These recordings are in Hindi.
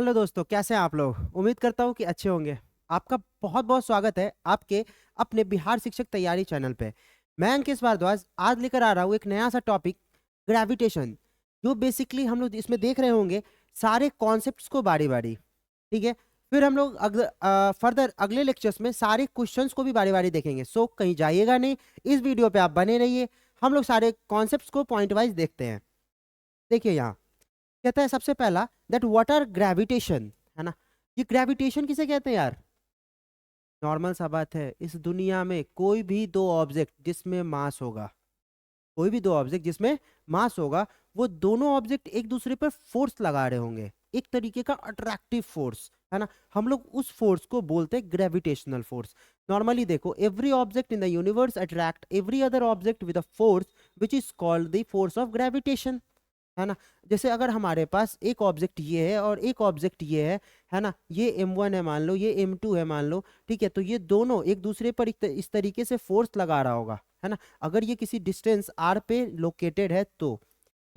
हेलो दोस्तों, कैसे हैं आप लोग। उम्मीद करता हूँ कि अच्छे होंगे। आपका बहुत बहुत स्वागत है आपके अपने बिहार शिक्षक तैयारी चैनल पे। मैं अंकित भारद्वाज आज लेकर आ रहा हूँ एक नया सा टॉपिक, ग्रेविटेशन। जो बेसिकली हम लोग इसमें देख रहे होंगे सारे कॉन्सेप्ट्स को बारी बारी। ठीक है। फिर हम लोग फर्दर अगले लेक्चर्स में सारे क्वेश्चंस को भी बारी बारी देखेंगे। सो कहीं जाइएगा नहीं, इस वीडियो पे आप बने रहिए। हम लोग सारे कॉन्सेप्ट्स को पॉइंट वाइज देखते हैं। देखिए यहाँ कहता है सबसे पहला दैट व्हाट आर ग्रेविटेशन, है ना। ये ग्रेविटेशन किसे कहते हैं यार। नॉर्मल सा बात है, इस दुनिया में कोई भी दो ऑब्जेक्ट जिसमें मास होगा, कोई भी दो ऑब्जेक्ट जिसमें मास होगा, वो दोनों ऑब्जेक्ट एक दूसरे पर फोर्स लगा रहे होंगे, एक तरीके का अट्रैक्टिव फोर्स, है ना। हम लोग उस फोर्स को बोलते हैं ग्रेविटेशनल फोर्स। नॉर्मली देखो, every object in the universe attract every other object with a force which is called the force of gravitation, है ना। जैसे अगर हमारे पास एक ऑब्जेक्ट ये है और एक ऑब्जेक्ट ये है ना, ये m1 है मान लो, ये m2 है मान लो, ठीक है। तो ये दोनों एक दूसरे पर इस तरीके से फोर्स लगा रहा होगा, है ना। अगर ये किसी डिस्टेंस r पे लोकेटेड है तो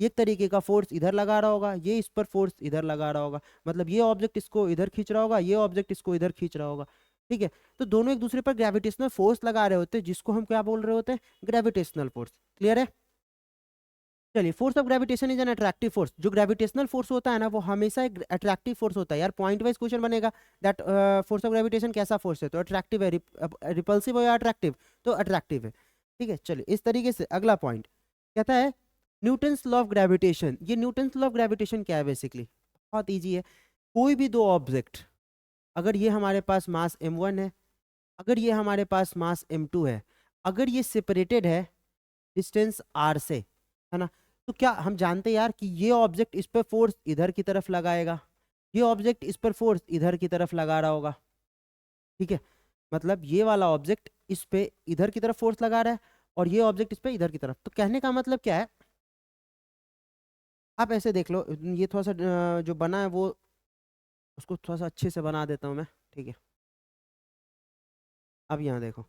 ये एक तरीके का फोर्स इधर लगा रहा होगा, ये इस पर फोर्स इधर लगा रहा होगा, मतलब ये ऑब्जेक्ट इसको इधर खींच रहा होगा, ये ऑब्जेक्ट इसको इधर खींच रहा होगा। ठीक है। तो दोनों एक दूसरे पर ग्रेविटेशनल फोर्स लगा रहे होते हैं, जिसको हम क्या बोल रहे होते हैं, ग्रेविटेशनल फोर्स। क्लियर है। चलिए, force of gravitation is an attractive force. जो ग्रेविटेशनल फोर्स होता है ना, वो हमेशा एक अट्रैक्टिव फोर्स होता है यार। पॉइंट वाइज क्वेश्चन बनेगा दैट फोर्स ऑफ ग्रेविटेशन कैसा फोर्स है, तो अट्रैक्टिव है, रिपल्सिव है या अट्रैक्टिव, तो अट्रैक्टिव है। ठीक है। चलिए, इस तरीके से अगला पॉइंट कहता है न्यूटन्स लॉ ऑफ ग्रेविटेशन। ये न्यूटन्स लॉ ऑफ ग्रेविटेशन क्या है, बेसिकली बहुत ईजी है। कोई भी दो ऑब्जेक्ट, अगर ये हमारे पास मास m1 है, अगर ये हमारे पास मास m2 है, अगर ये सेपरेटेड है डिस्टेंस r से, है ना, तो क्या हम जानते हैं यार कि ये ऑब्जेक्ट इस पर फोर्स इधर की तरफ लगाएगा, ये ऑब्जेक्ट इस पर फोर्स इधर की तरफ लगा रहा होगा। ठीक है। मतलब ये वाला ऑब्जेक्ट इस पे इधर की तरफ फोर्स लगा रहा है और ये ऑब्जेक्ट इस पे इधर की तरफ। तो कहने का मतलब क्या है, आप ऐसे देख लो, ये थोड़ा सा जो बना है वो, उसको थोड़ा सा अच्छे से बना देता हूँ मैं। ठीक है। अब यहाँ देखो,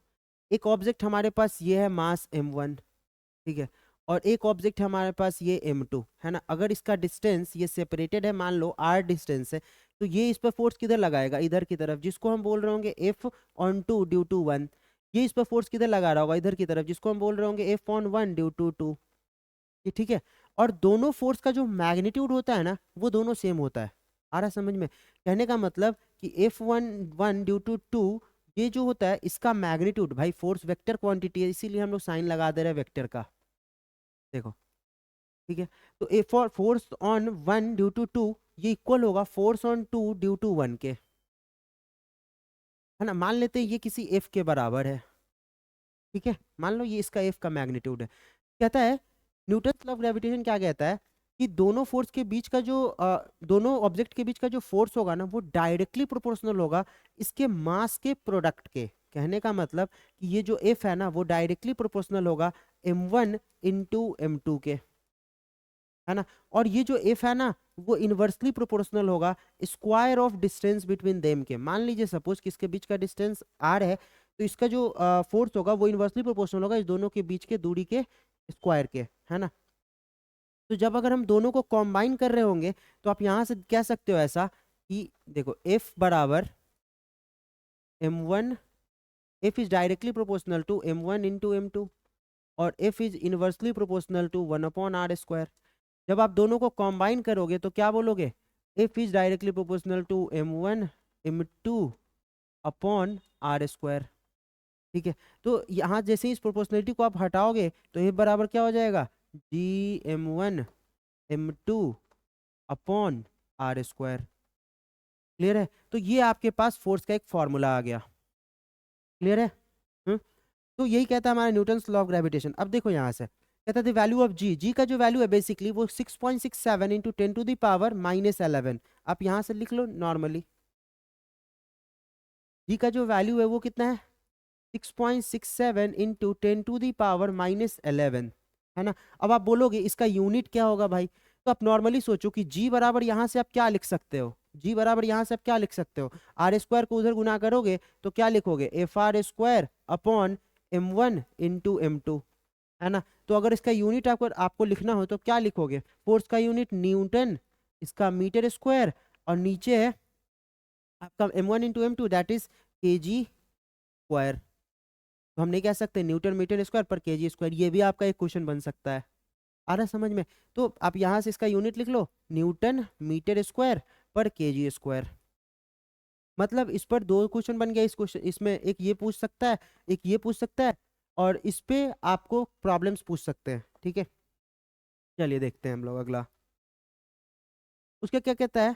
एक ऑब्जेक्ट हमारे पास ये है मास m1, ठीक है, और एक ऑब्जेक्ट हमारे पास ये m2 है ना। अगर इसका डिस्टेंस ये सेपरेटेड है, मान लो r डिस्टेंस है, तो ये इस पर फोर्स किधर लगाएगा, इधर की तरफ, जिसको हम बोल रहे होंगे F ऑन 2 ड्यू टू 1। ये इस पर फोर्स किधर लगा रहा होगा, इधर की तरफ, जिसको हम बोल रहे होंगे F ऑन 1 ड्यू टू 2। ये ठीक है। और दोनों फोर्स का जो मैग्नीट्यूड होता है ना, वो दोनों सेम होता है। आ रहा है समझ में। कहने का मतलब कि F1 ड्यू टू 2, ये जो होता है इसका मैग्नीट्यूड, भाई फोर्स वेक्टर क्वांटिटी है, इसीलिए हम लोग साइन लगा दे रहे हैं वेक्टर का। देखो, ठीक है। तो a for force on 1 due to 2, ये इक्वल होगा फोर्स ऑन 2 ड्यू टू 1 के, है ना। मान लेते हैं ये किसी एफ के बराबर है। ठीक है। मान लो ये इसका एफ का मैग्नीट्यूड है। कहता है न्यूटन लॉ ऑफ ग्रेविटेशन क्या कहता है कि दोनों फोर्स के बीच का जो दोनों ऑब्जेक्ट के बीच का जो फोर्स होगा ना, वो डायरेक्टली प्रोपोर्शनल होगा इसके मास के प्रोडक्ट के। कहने का मतलब कि ये जो एफ है ना, वो डायरेक्टली प्रोपोर्शनल होगा m1 इंटू m2 के, है ना। और ये जो एफ है ना, वो इनवर्सली प्रोपोर्शनल होगा square of distance between them के। मान लीजिए सपोज कि इसके बीच का डिस्टेंस आर है, तो इसका जो फोर्स होगा वो इनवर्सली प्रोपोर्शनल होगा इस दोनों के बीच के दूरी के स्क्वायर के, है ना। तो जब अगर हम दोनों को कॉम्बाइन कर रहे होंगे, तो आप यहां से कह सकते हो ऐसा कि देखो एफ बराबर m1, F is directly proportional to m1 into m2, और F is inversely proportional to 1/r²। जब आप दोनों को कॉम्बाइन करोगे तो क्या बोलोगे, F is directly proportional to m1 m2 upon r²। ठीक है। तो यहाँ जैसे ही इस प्रोपोर्शनलिटी को आप हटाओगे तो एफ बराबर क्या हो जाएगा, gm1 m2 upon r²। Clear है। तो ये आपके पास फोर्स का एक फॉर्मूला आ गया। क्लियर है। हम्म? तो यही कहता है हमारा न्यूटन्स लॉ ऑफ ग्रेविटेशन। अब देखो यहाँ से कहता है वैल्यू ऑफ जी, जी का जो वैल्यू है बेसिकली वो 6.67 इंटू 10⁻⁻11। आप यहाँ से लिख लो नॉर्मली, जी का जो वैल्यू है वो कितना है, 6.67 इंटू 10⁻⁻11, है ना। अब आप बोलोगे इसका यूनिट क्या होगा भाई, तो आप नॉर्मली सोचो कि जी बराबर यहाँ से आप क्या लिख सकते हो, जी बराबर यहाँ से आप क्या लिख सकते हो, r² को उधर गुना करोगे तो क्या लिखोगे, FR² upon m1 into m2, है ना। तो अगर इसका यूनिट आपको आपको लिखना हो तो क्या लिखोगे, फोर्स का यूनिट न्यूटन, इसका मीटर स्क्वायर, और नीचे है आपका m1 into m2 that is kg square. तो हम नहीं कह सकते न्यूटन मीटर स्क्वायर पर kg स्क्वायर, ये भी आपका एक क्वेश्चन बन सकता है। आ रहा समझ में? तो आप यहाँ से इसका यूनिट लिख लो, न्यूटन मीटर स्क्वायर पर kg स्क्वायर। मतलब इस पर दो क्वेश्चन बन गया। इस क्वेश्चन इसमें एक ये पूछ सकता है, एक ये पूछ सकता है, और इस पे आपको प्रॉब्लम्स पूछ सकते हैं। ठीक है, चलिए देखते हैं हम लोग अगला। उसका क्या कहता है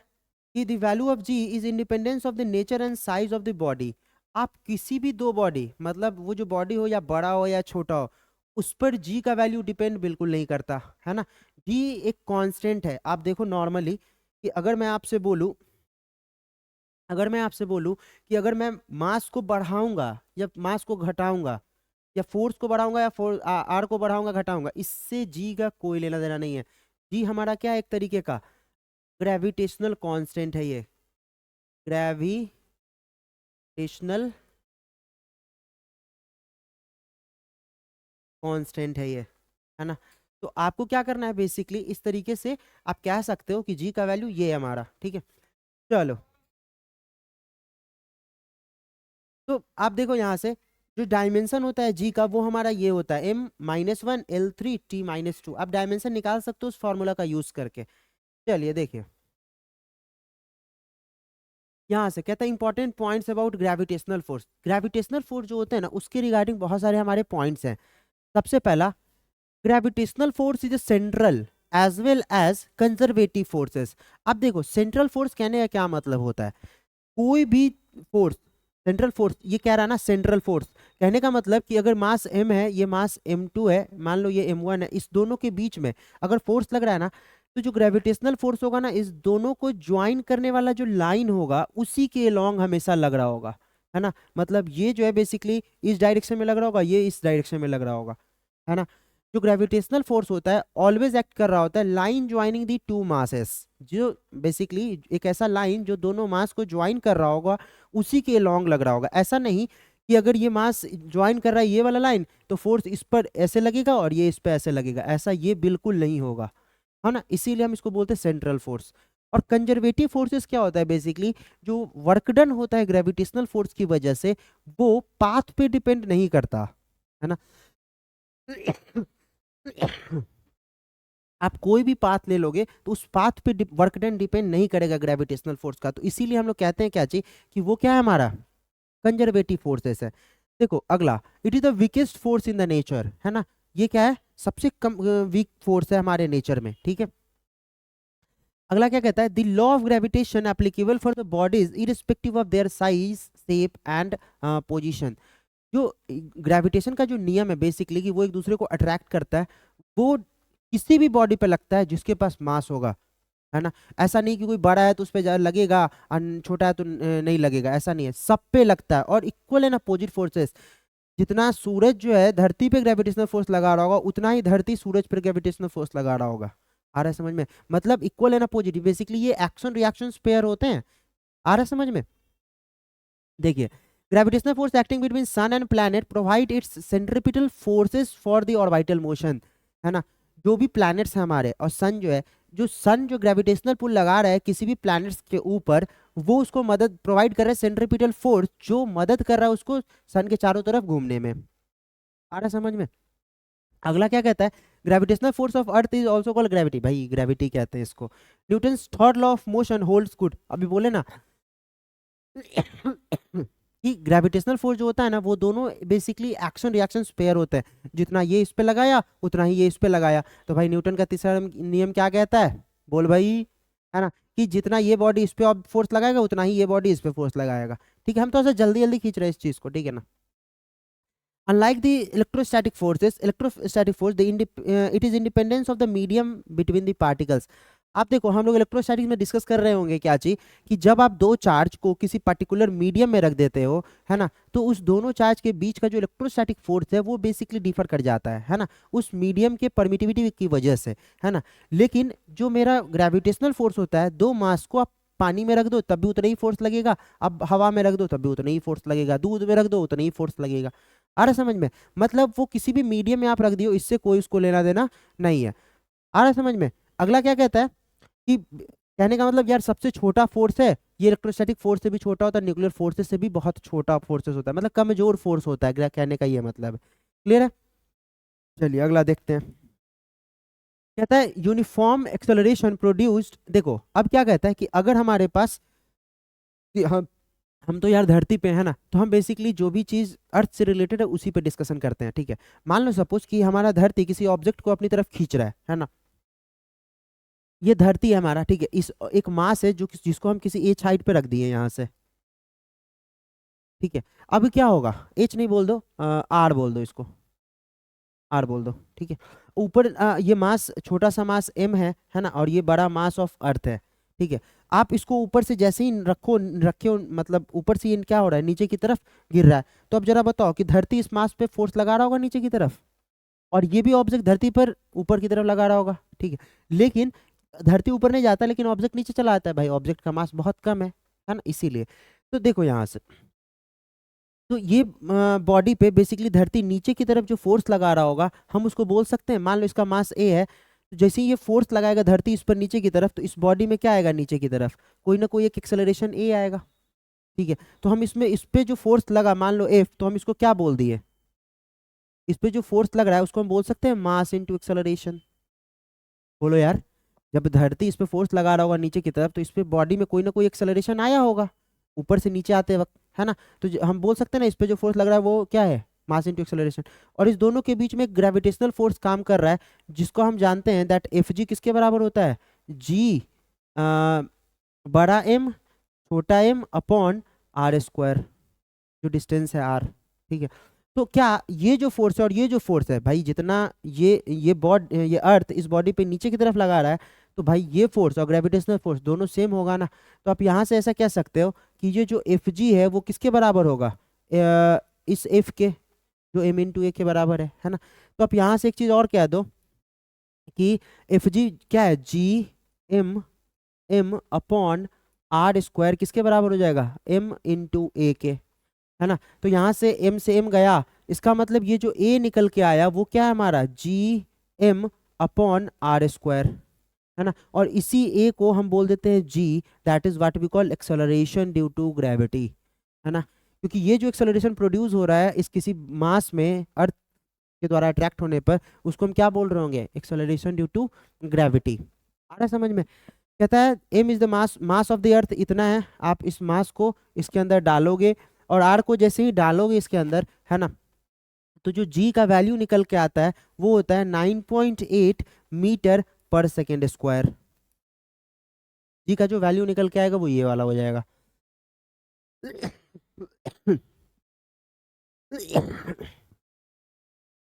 कि the value of g is independence of the nature and size of the body. आप किसी भी दो बॉडी, मतलब वो जो बॉडी हो या बड़ा हो या छोटा हो, उस पर जी का वैल्यू डिपेंड बिल्कुल नहीं करता है ना। जी एक कांस्टेंट है। आप देखो नॉर्मली कि अगर मैं आपसे बोलूं, कि अगर मैं मास को बढ़ाऊंगा या मास को घटाऊंगा, या फोर्स को बढ़ाऊंगा या आर को बढ़ाऊंगा घटाऊंगा, इससे जी का कोई लेना देना नहीं है। जी हमारा क्या है, एक तरीके का ग्रेविटेशनल कांस्टेंट है। ये ग्रेविटेशनल कांस्टेंट है ना। तो आपको क्या करना है बेसिकली, इस तरीके से आप कह सकते हो कि जी का वैल्यू ये है हमारा। ठीक है, चलो तो आप देखो यहाँ से जो डायमेंशन होता है जी का, वो हमारा ये होता है m-1 L3 T-2। आप डायमेंशन निकाल सकते हो उस फॉर्मूला का यूज करके। चलिए देखिए, यहाँ से कहता है important points about gravitational force. Gravitational force जो होते हैं ना, उसके रिगार्डिंग बहुत सारे हमारे पॉइंट्स हैं। सबसे पहला, gravitational force is central as well as conservative forces. अब देखो सेंट्रल फोर्स कहने का क्या मतलब होता है। कोई भी फोर्स, सेंट्रल फोर्स ये कह रहा है ना, सेंट्रल फोर्स कहने का मतलब कि अगर मास m है, ये मास m2 है, मान लो ये m1 है, इस दोनों के बीच में अगर फोर्स लग रहा है ना, तो जो ग्रेविटेशनल फोर्स होगा ना, इस दोनों को ज्वाइन करने वाला जो लाइन होगा उसी के लॉन्ग हमेशा लग रहा होगा, है ना। मतलब ये जो है बेसिकली इस डायरेक्शन में लग रहा होगा, ये इस डायरेक्शन में लग रहा होगा, है ना। जो ग्रेविटेशनल फोर्स होता है ऑलवेज एक्ट कर रहा होता है line joining the two masses. जो बेसिकली एक ऐसा लाइन जो दोनों मास को ज्वाइन कर रहा होगा, उसी के लॉन्ग लग रहा होगा। ऐसा नहीं कि अगर ये मास ज्वाइन कर रहा है ये वाला लाइन, तो फोर्स इस पर ऐसे लगेगा और ये इस पर ऐसे लगेगा, ऐसा ये बिल्कुल नहीं होगा, है ना। इसीलिए हम इसको बोलते हैं सेंट्रल फोर्स। और कंजर्वेटिव फोर्सेस क्या होता है बेसिकली, जो वर्क डन होता है ग्रेविटेशनल फोर्स की वजह से, वो पाथ पे डिपेंड नहीं करता, है ना। आप कोई भी पाथ ले लोगे तो उस पाथ पे वर्क डन डिपेंड नहीं करेगा ग्रेविटेशनल फोर्स का। तो इसीलिए हम लोग कहते हैं क्या चीज, कि वो क्या है हमारा कंजर्वेटिव फोर्सेस है। देखो अगला, it is the weakest force in the nature, है ना। ये क्या है, सबसे कम वीक फोर्स है हमारे नेचर में। ठीक है, अगला क्या कहता है, the law of gravitation applicable for the bodies irrespective of their size, shape and position. जो ग्रेविटेशन का जो नियम है बेसिकली, कि वो एक दूसरे को अट्रैक्ट करता है, वो किसी भी बॉडी पे लगता है जिसके पास मास होगा, है ना। ऐसा नहीं कि कोई बड़ा है तो उस पर लगेगा और छोटा है तो नहीं लगेगा, ऐसा नहीं है, सब पे लगता है। और इक्वल एंड अपोजिट फोर्सेस, जितना सूरज जो है धरती पे ग्रेविटेशनल फोर्स लगा रहा होगा, उतना ही धरती सूरज पर ग्रेविटेशनल फोर्स लगा रहा होगा। आ रहा है समझ में? मतलब इक्वल एंड अपोजिट, बेसिकली ये एक्शन रिएक्शन पेयर होते हैं। आ रहा है समझ में? देखिए, gravitational force acting between sun and planet provide its centripetal forces for the orbital motion, है ना। जो भी प्लैनेट्स हैं हमारे और सन जो है, जो सन जो ग्रेविटेशनल पुल लगा रहा है किसी भी प्लैनेट्स के ऊपर, वो उसको मदद प्रोवाइड कर रहा है, सेंट्रिपिटल फोर्स जो मदद कर रहा है उसको सन के चारों तरफ घूमने में। आ रहा है समझ में? अगला क्या कहता है, gravitational force of earth is also called gravity. भाई ग्रेविटी कहते हैं इसको। Newton's third law of motion holds good. अभी बोले ना कि ग्रेविटेशनल फोर्स जो होता है ना, वो दोनों बेसिकली एक्शन रिएक्शन पेयर होते हैं। जितना ये इस पे लगाया उतना ही ये इस पे लगाया। तो भाई न्यूटन का तीसरा नियम क्या कहता है, बोल भाई, है ना, कि जितना ये बॉडी इस पे फोर्स लगाएगा उतना ही ये बॉडी इस पे फोर्स लगाएगा। ठीक है, हम तो ऐसा जल्दी जल्दी खींच रहे हैं इस चीज को, ठीक है ना। Unlike the electrostatic forces, electrostatic force, it is independence of the medium between the particles. आप देखो, हम लोग इलेक्ट्रोस्टैटिक्स में डिस्कस कर रहे होंगे क्या चीज, कि जब आप दो चार्ज को किसी पर्टिकुलर मीडियम में रख देते हो, है ना, तो उस दोनों चार्ज के बीच का जो इलेक्ट्रोस्टैटिक फोर्स है वो बेसिकली डिफर कर जाता है ना, उस मीडियम के परमिटिविटी की वजह से, है ना। लेकिन जो मेरा ग्रेविटेशनल फोर्स होता है, दो मास को आप पानी में रख दो तब भी उतना ही फोर्स लगेगा, अब हवा में रख दो तब भी उतना ही फोर्स लगेगा, दूध में रख दो उतना ही फोर्स लगेगा। आ रहा समझ में? मतलब वो किसी भी मीडियम में आप रख दियो, इससे कोई उसको लेना देना नहीं है। आ रहा समझ में? अगला क्या कहता है कि कहने का मतलब यार सबसे छोटा फोर्स है ये इलेक्ट्रोस्टैटिक फोर्स से भी छोटा होता है, न्यूक्लियर फोर्सेस से भी बहुत छोटा फोर्सेस होता है, मतलब कमजोर फोर्स होता है, कहने का ये मतलब है। क्लियर है? चलिए अगला देखते हैं। कहता है यूनिफॉर्म एक्सेलरेशन प्रोड्यूस्ड। देखो अब क्या कहता है कि अगर हमारे पास कि हम तो यार धरती पे है ना, तो हम बेसिकली जो भी चीज अर्थ से रिलेटेड है उसी पे डिस्कशन करते हैं, ठीक है। मान लो सपोज कि हमारा धरती किसी ऑब्जेक्ट को अपनी तरफ खींच रहा है ना। ये धरती है हमारा, ठीक है। इस एक मास है जो जिसको हम किसी एच हाइट पे रख दिए यहाँ से, ठीक है। अब क्या होगा, एच नहीं बोल दो, आर बोल दो इसको, आर बोल दो, ठीक है। ऊपर ये मास, छोटा सा मास एम है ना, और ये बड़ा मास ऑफ अर्थ है, ठीक है। आप इसको ऊपर से जैसे ही रखे मतलब ऊपर से ये क्या हो रहा है, नीचे की तरफ गिर रहा है। तो अब जरा बताओ कि धरती इस मास पे फोर्स लगा रहा होगा नीचे की तरफ, और ये भी ऑब्जेक्ट धरती पर ऊपर की तरफ लगा रहा होगा, ठीक है। लेकिन धरती ऊपर नहीं जाता, लेकिन ऑब्जेक्ट नीचे चला आता है, भाई ऑब्जेक्ट का मास बहुत कम है ना, इसीलिए। तो देखो यहाँ से, तो ये बॉडी पे बेसिकली धरती नीचे की तरफ जो फोर्स लगा रहा होगा, हम उसको बोल सकते हैं, मान लो इसका मास ए है, तो जैसे ही ये फोर्स लगाएगा धरती इस पर नीचे की तरफ, तो इस बॉडी में क्या आएगा, नीचे की तरफ कोई ना कोई एक एक्सेलरेशन ए आएगा, ठीक है। तो हम इसमें इस पे जो फोर्स लगा, मान लो एफ, तो हम इसको क्या बोल दिए, इस पे जो फोर्स लग रहा है उसको हम बोल सकते हैं मास इनटू एक्सेलरेशन। बोलो यार, जब धरती इस पे फोर्स लगा रहा होगा नीचे की तरफ, तो इस पे बॉडी में कोई ना कोई एक्सेलरेशन आया होगा ऊपर से नीचे आते वक्त, है ना। तो हम बोल सकते हैं ना, इस पे जो फोर्स लग रहा है वो क्या है, मास इनटू एक्सेलरेशन। और इस दोनों के बीच में एक ग्रेविटेशनल फोर्स काम कर रहा है, जिसको हम जानते हैं दैट एफ जी किसके बराबर होता है, जी बड़ा एम छोटा एम अपॉन आर स्क्वायर, जो डिस्टेंस है आर, ठीक है। तो क्या ये जो फोर्स है और ये जो फोर्स है भाई, जितना ये अर्थ इस बॉडी पे नीचे की तरफ लगा रहा है, तो भाई ये फोर्स और ग्रेविटेशनल फोर्स दोनों सेम होगा ना। तो आप यहाँ से ऐसा कह सकते हो कि ये जो एफ जी है वो किसके बराबर होगा, इस एफ के, जो एम इन टू ए के बराबर है ना। तो आप यहाँ से एक चीज और कह दो कि एफ जी क्या है, G M M upon R square किसके बराबर हो जाएगा, एम इंटू ए के, है ना। तो यहाँ से m से m गया, इसका मतलब ये जो a निकल के आया वो क्या है हमारा, G M upon R square, है ना। और इसी a को हम बोल देते हैं g, that is what we call acceleration due to gravity, है ना। क्योंकि ये जो एक्सेलरेशन प्रोड्यूस हो रहा है इस किसी मास में अर्थ के द्वारा अट्रैक्ट होने पर, उसको हम क्या बोल रहे होंगे, एक्सेलरेशन ड्यू टू ग्रेविटी। आ रहा है समझ में? कहता है m is the mass of the अर्थ, इतना है। आप इस मास को इसके अंदर डालोगे, और आर को जैसे ही डालोगे इसके अंदर, है ना, तो जो जी का वैल्यू निकल के आता है वो होता है 9.8 मीटर पर सेकेंड स्क्वायर। जी का जो वैल्यू निकल के आएगा वो ये वाला हो जाएगा।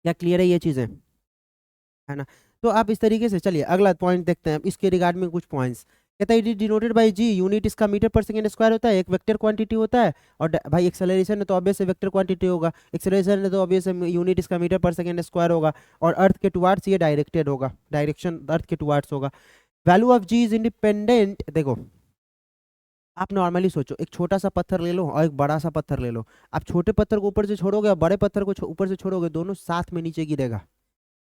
क्या क्लियर है ये चीजें, है ना। तो आप इस तरीके से चलिए अगला पॉइंट देखते हैं इसके रिगार्ड में कुछ पॉइंट्स। कहता है it is denoted by g, unit इसका मीटर पर सेकंड स्क्वायर होता है, एक वेक्टर क्वांटिटी होता है। और भाई एक्सेलरेशन है तो ऑब्वियस है वेक्टर क्वांटिटी होगा, एक्सेलरेशन है तो ऑब्वियस है यूनिट इसका मीटर पर सेकंड स्क्वायर होगा, और अर्थ के टुवार्ड्स ये डायरेक्टेड होगा, डायरेक्शन अर्थ के टुवार्ड्स होगा। Value of g is independent. देखो आप नॉर्मली सोचो, एक छोटा सा पत्थर ले लो और एक बड़ा सा पत्थर ले लो, आप छोटे पत्थर को ऊपर से छोड़ोगे और बड़े पत्थर को ऊपर से छोड़ोगे, दोनों साथ में नीचे गिरेगा।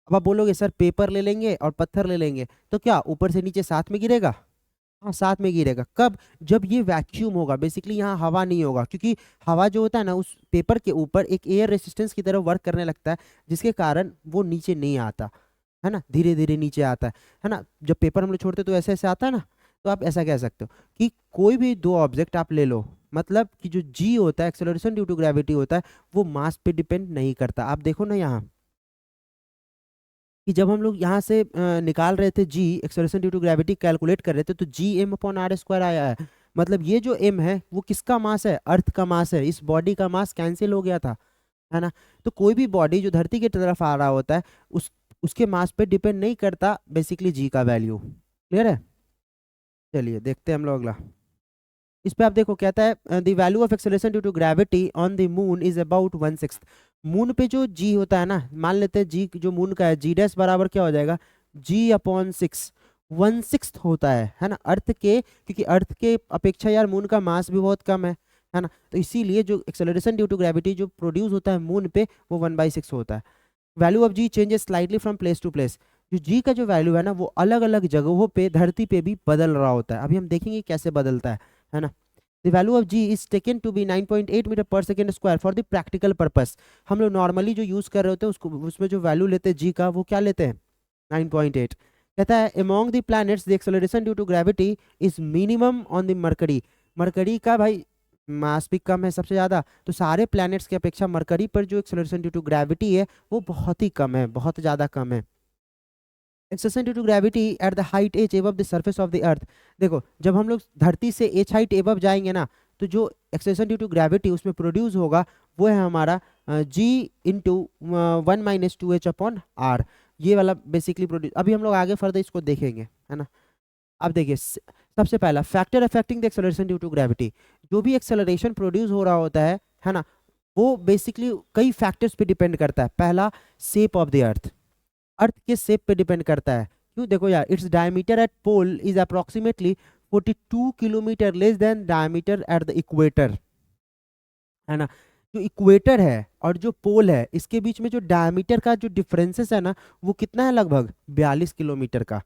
अब आप बोलोगे सर पेपर ले लेंगे और पत्थर ले लेंगे तो क्या ऊपर से नीचे साथ में गिरेगा, हाँ साथ में गिरेगा। कब, जब ये वैक्यूम होगा, बेसिकली यहाँ हवा नहीं होगा, क्योंकि हवा जो होता है ना उस पेपर के ऊपर एक एयर रेसिस्टेंस की तरह वर्क करने लगता है, जिसके कारण वो नीचे नहीं आता, है ना, धीरे धीरे नीचे आता है ना। जब पेपर हम लोग छोड़ते तो ऐसे ऐसे आता है ना। तो आप ऐसा कह सकते हो कि कोई भी दो ऑब्जेक्ट आप ले लो, मतलब कि जो जी होता है एक्सेलरेशन ड्यू टू ग्रेविटी होता है, वो मास पे डिपेंड नहीं करता। आप देखो ना यहाँ कि जब हम लोग यहाँ से निकाल रहे थे g, acceleration due to gravity calculate कर रहे थे, तो g M upon R square आया है। मतलब ये जो एम है वो किसका मास है, अर्थ का मास है, इस बॉडी का मास कैंसिल हो गया था, है ना। तो कोई भी बॉडी जो धरती की तरफ आ रहा होता है उसके मास पे डिपेंड नहीं करता बेसिकली जी का वैल्यू। क्लियर है? चलिए देखते हैं हम लोग अगला। इस पे आप देखो कहता है the value of acceleration due to gravity on the moon is about 1/6। Moon पे जो जी होता है ना, मान लेते हैं जी जो मून का है, जी डैश बराबर क्या हो जाएगा, जी अपॉन 6, 1/6 होता है ना अर्थ के, क्योंकि अर्थ के अपेक्षा यार मून का मास भी बहुत कम है ना। तो इसीलिए जो एक्सेलरेशन ड्यू टू ग्रेविटी जो प्रोड्यूस होता है मून पे वो 1/6 होता है। Value of ji changes slightly from place to place. जो जी का जो वैल्यू है ना वो अलग अलग जगहों पे धरती पे भी बदल रहा होता है। अभी हम देखेंगे कैसे बदलता है ना। The value of g is taken to be 9.8 meter per second square for the practical purpose. हम लोग नॉर्मली जो यूज़ कर रहे होते हैं उसको, उसमें जो वैल्यू लेते हैं जी का, वो क्या लेते हैं 9.8। कहता है among the planets the acceleration due to gravity is minimum on the Mercury. Mercury का भाई मास भी कम है सबसे ज़्यादा, तो सारे प्लैनेट्स की अपेक्षा मरकरी पर जो एक्सेलरेशन ड्यू टू ग्रेविटी है वो बहुत ही कम है, बहुत ज़्यादा कम है। Acceleration due to gravity at the height H above the surface of the earth. देखो जब हम लोग धरती से एच हाइट एबव जाएंगे ना, तो जो एक्सेलरेशन ड्यू टू ग्रेविटी उसमें प्रोड्यूस होगा वो है हमारा जी इंटू 1 - 2h अपॉन आर। ये वाला बेसिकली प्रोड्यूस, अभी हम लोग आगे फर्दर इसको देखेंगे, है ना। अब देखिए सबसे पहला factor affecting the acceleration due to gravity. जो भी एक्सेलरेशन प्रोड्यूस हो रहा होता है ना, वो बेसिकली कई फैक्टर्स पे डिपेंड करता है। पहला, shape of the earth. Earth के शेप पे डिपेंड करता है। क्यों, देखो यार, it's diameter at pole is approximately 42 kilometre less than diameter at the equator, है ना। जो इक्वेटर है और जो पोल है इसके बीच में जो डायमीटर का जो डिफरेंसेस है ना, वो कितना है, लगभग 42 किलोमीटर का।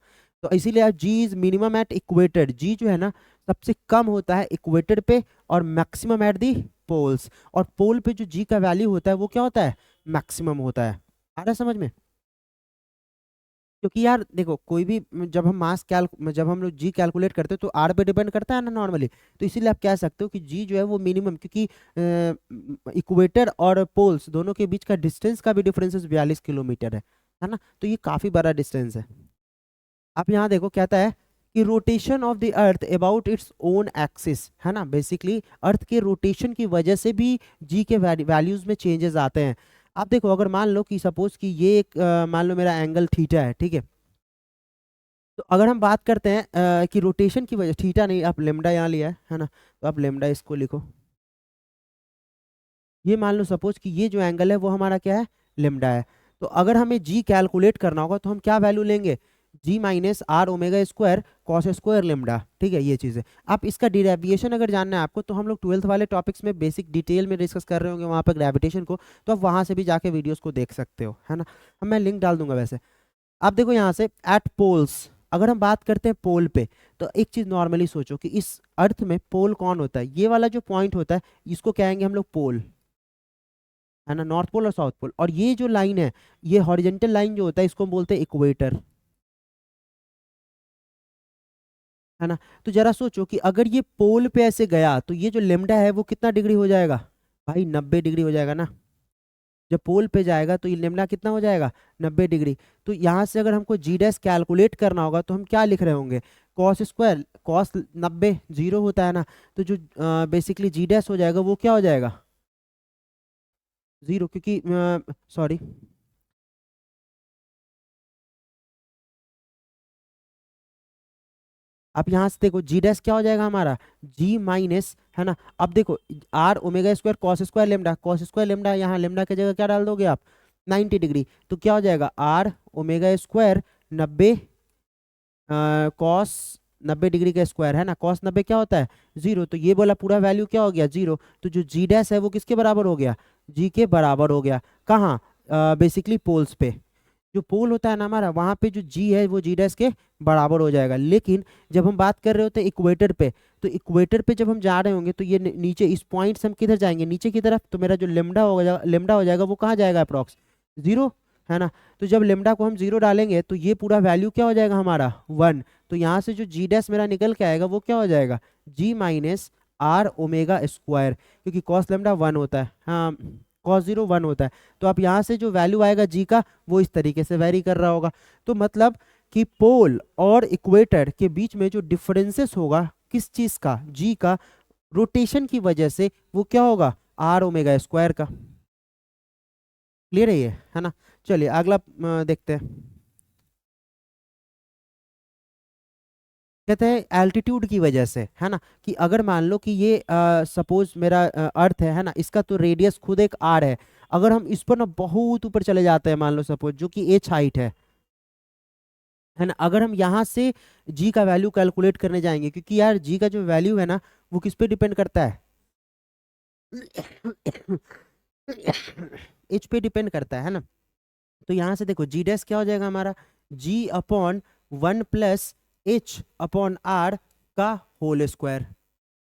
तो इसीलिए आप जी इज मिनिमम एट इक्वेटर। जी जो है ना सबसे कम होता है इक्वेटर पे और मैक्सिमम एट दी पोल्स। और पोल पे जो जी का वैल्यू होता है वो क्या होता है, मैक्सिमम होता है। आ रहा है समझ में। क्योंकि यार देखो कोई भी जब हम जब हम लोग जी कैलकुलेट करते हैं तो आर पे डिपेंड करता है ना नॉर्मली। तो इसीलिए आप कह सकते हो कि जी जो है वो मिनिमम, क्योंकि इक्वेटर और पोल्स दोनों के बीच का डिस्टेंस का भी डिफरेंस 42 किलोमीटर है ना। तो ये काफी बड़ा डिस्टेंस है। आप यहाँ देखो कहता है कि rotation of the earth about its own axis, है ना। बेसिकली अर्थ के रोटेशन की वजह से भी जी के वैल्यूज में चेंजेस आते हैं। आप देखो अगर मान लो कि सपोज कि ये एक मान लो मेरा एंगल थीटा है, ठीक है। तो अगर हम बात करते हैं कि रोटेशन की वजह, थीटा नहीं, आप लेमडा यहाँ लिया है ना, तो आप लेमडा इसको लिखो। ये मान लो सपोज कि ये जो एंगल है वो हमारा क्या है, लेमडा है। तो अगर हमें जी कैलकुलेट करना होगा तो हम क्या वैल्यू लेंगे, g minus R omega square cos square lambda, ठीक है। ये चीज़ है। आप इसका डेरिवेशन अगर जानना है आपको, तो हम लोग 12th वाले टॉपिक्स में बेसिक डिटेल में डिस्कस कर रहे होंगे वहाँ पर ग्रेविटेशन को, तो आप वहाँ से भी जाके वीडियोस को देख सकते हो, है ना। अब मैं लिंक डाल दूंगा वैसे। आप देखो यहाँ से एट पोल्स, अगर हम बात करते हैं पोल पे, तो एक चीज नॉर्मली सोचो कि इस अर्थ में पोल कौन होता है, ये वाला जो पॉइंट होता है इसको कहेंगे हम लोग पोल, है ना, नॉर्थ पोल और साउथ पोल। और ये जो लाइन है, ये हॉरिजेंटल लाइन जो होता है इसको हम बोलते हैं इक्वेटर, है ना। तो जरा सोचो कि अगर ये पोल पे ऐसे गया तो ये जो लेमडा है वो कितना डिग्री हो जाएगा, भाई 90 डिग्री हो जाएगा ना। जब पोल पे जाएगा तो ये लेमडा कितना हो जाएगा, 90 डिग्री। तो यहाँ से अगर हमको जी डैश कैलकुलेट करना होगा तो हम क्या लिख रहे होंगे, कॉस स्क्वायर, कॉस 90 जीरो होता है ना। तो जो बेसिकली जी डैश हो जाएगा वो क्या हो जाएगा, जीरो, क्योंकि सॉरी, अब यहाँ से देखो जी डैश क्या हो जाएगा हमारा, जी माइनस, है ना। अब देखो r omega square cos square lambda, cos square lambda, यहाँ लेमडा की जगह क्या डाल दोगे आप, 90 डिग्री। तो क्या हो जाएगा, r omega square 90 cos 90 degree का स्क्वायर, है ना। कॉस 90 क्या होता है, जीरो। तो ये बोला पूरा वैल्यू क्या हो गया, जीरो। तो जो जी डैश है वो किसके बराबर हो गया, जी के बराबर हो गया। कहाँ, बेसिकली पोल्स पे। जो पोल होता है ना हमारा, वहां पे जो जी है वो जी डैश के बराबर हो जाएगा। लेकिन जब हम बात कर रहे होते हैं इक्वेटर पे, तो इक्वेटर पे जब हम जा रहे होंगे तो ये नीचे इस पॉइंट से हम किधर जाएंगे, नीचे की तरफ। तो मेरा जो लेमडा हो जाएगा वो कहाँ जाएगा, अप्रॉक्स जीरो, है ना। तो जब लेमडा को हम जीरो डालेंगे तो ये पूरा वैल्यू क्या हो जाएगा हमारा, 1। तो यहाँ से जो जी डैश मेरा निकल के आएगा वो क्या हो जाएगा, जी माइनस आर ओमेगा स्क्वायर, क्योंकि कॉस लेमडा 1 होता है, हाँ, कॉस जीरो 1 होता है। तो आप यहाँ से जो वैल्यू आएगा जी का वो इस तरीके से वेरी कर रहा होगा। तो मतलब कि पोल और इक्वेटर के बीच में जो डिफरेंसेस होगा किस चीज का, जी का, रोटेशन की वजह से, वो क्या होगा, आर ओमेगा स्क्वायर का। क्लियर है ये, है ना। चलिए अगला देखते हैं। कहते हैं एल्टीट्यूड की वजह से, है ना, कि अगर मान लो कि ये सपोज मेरा अर्थ है ना, इसका तो रेडियस खुद एक आर है। अगर हम इस पर ना बहुत ऊपर चले जाते हैं, मान लो सपोज जो कि एच हाइट है ना, अगर हम यहाँ से जी का वैल्यू कैलकुलेट करने जाएंगे, क्योंकि यार जी का जो वैल्यू है ना वो किस पे डिपेंड करता है, एच पे डिपेंड करता है ना। तो यहाँ से देखो जी डैश क्या हो जाएगा हमारा, g upon 1 plus h upon R का होल स्क्वायर,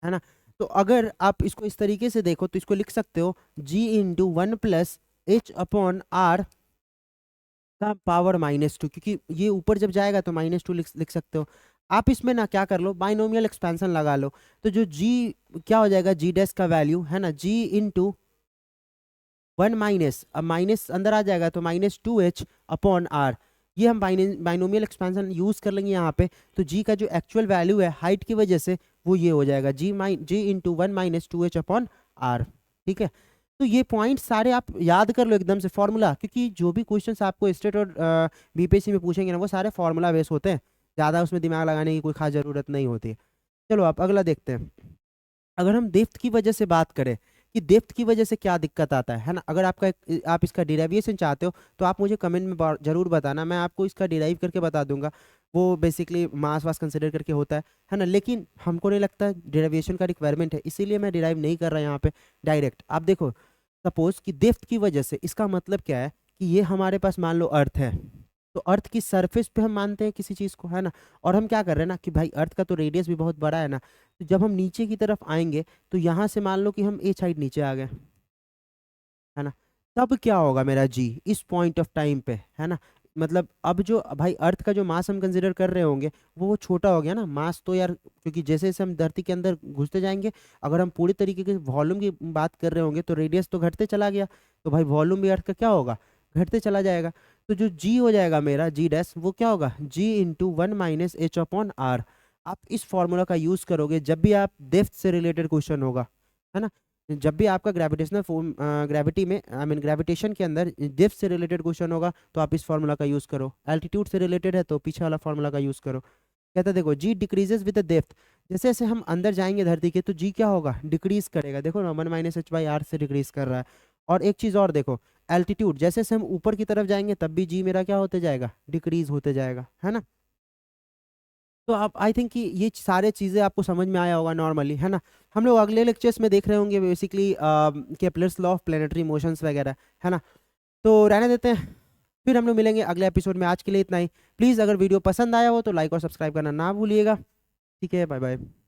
है ना। तो अगर आप इसको इस तरीके से देखो तो इसको लिख सकते हो g into 1 plus h upon R का पावर -2, क्योंकि ये ऊपर जब जाएगा तो -2 लिख सकते हो। आप इसमें ना क्या कर लो, बाइनोमियल एक्सपेंशन लगा लो। तो जो जी क्या हो जाएगा, जी डैश का वैल्यू है ना, जी इंटू 1 माइनस, अब माइनस अंदर आ जाएगा तो -2h अपॉन आर। ये हम बाइनोमियल एक्सपेंशन यूज कर लेंगे यहाँ पे। तो जी का जो एक्चुअल वैल्यू है हाइट की वजह से वो ये हो जाएगा g into 1 minus 2h upon R. ठीक है, तो ये पॉइंट सारे आप याद कर लो एकदम से फॉर्मूला, क्योंकि जो भी क्वेश्चंस आपको स्टेट और बीपीएससी में पूछेंगे ना वो सारे फॉर्मूला बेस होते हैं, ज़्यादा उसमें दिमाग लगाने की कोई खास ज़रूरत नहीं होती है। चलो आप अगला देखते हैं। अगर हम डेप्थ की वजह से बात करें कि डेप्थ की वजह से क्या दिक्कत आता है ना, अगर आप इसका डिराइवेशन चाहते हो तो आप मुझे कमेंट में जरूर बताना, मैं आपको इसका डिराइव करके बता दूंगा। वो बेसिकली मास वास कंसिडर करके होता है ना, लेकिन हमको नहीं लगता डिराइवेशन का रिक्वायरमेंट है, इसीलिए मैं डिराइव नहीं कर रहा यहाँ पे डायरेक्ट। आप देखो, सपोज कि डेप्थ की वजह से, इसका मतलब क्या है कि ये हमारे पास मान लो अर्थ है, तो अर्थ की सरफेस पे हम मानते हैं किसी चीज़ को, है ना। और हम क्या कर रहे हैं ना कि भाई अर्थ का तो रेडियस भी बहुत बड़ा है ना, तो जब हम नीचे की तरफ आएंगे तो यहाँ से मान लो कि हम ए साइड नीचे आ गए, है ना। तब क्या होगा मेरा जी इस पॉइंट ऑफ टाइम पे, है ना। मतलब अब जो भाई अर्थ का जो मास हम कंसिडर कर रहे होंगे वो छोटा हो गया ना मास, तो यार क्योंकि जैसे जैसे हम धरती के अंदर घुसते जाएंगे, अगर हम पूरी तरीके के वॉल्यूम की बात कर रहे होंगे तो रेडियस तो घटते चला गया, तो भाई वॉल्यूम भी अर्थ का क्या होगा, घटते चला जाएगा। तो जो जी हो जाएगा मेरा जी डैश, वो क्या होगा, g into 1 minus h upon R. आप इस फॉर्मूला का यूज करोगे जब भी आप डेप्थ से रिलेटेड क्वेश्चन होगा, है ना। जब भी आपका ग्रेविटेशनल फॉर्म ग्रेविटी में आई मीन ग्रेविटेशन के अंदर डेप्थ से रिलेटेड क्वेश्चन होगा तो आप इस फार्मूला का यूज़ करो। एल्टीट्यूड से रिलेटेड है तो पीछे वाला फार्मूला का यूज़ करो। कहता है देखो जी डिक्रीजेस विद द डेप्थ, जैसे जैसे हम अंदर जाएंगे धरती के तो जी क्या होगा, डिक्रीज करेगा। देखो ना 1 माइनस एच बाई आर से डिक्रीज कर रहा है। और एक चीज़ और देखो, एल्टीट्यूड जैसे जैसे हम ऊपर की तरफ जाएंगे तब भी जी मेरा क्या होते जाएगा, डिक्रीज होते जाएगा, है ना। तो आप आई थिंक कि ये सारे चीज़ें आपको समझ में आया होगा नॉर्मली, है ना। हम लोग अगले लेक्चर्स में देख रहे होंगे basically Kepler's law of planetary motions वगैरह, है ना। तो रहने देते हैं, फिर हम लोग मिलेंगे अगले एपिसोड में। आज के लिए इतना ही। प्लीज़ अगर वीडियो पसंद आया हो तो लाइक और सब्सक्राइब करना ना भूलिएगा। ठीक है, बाय बाय।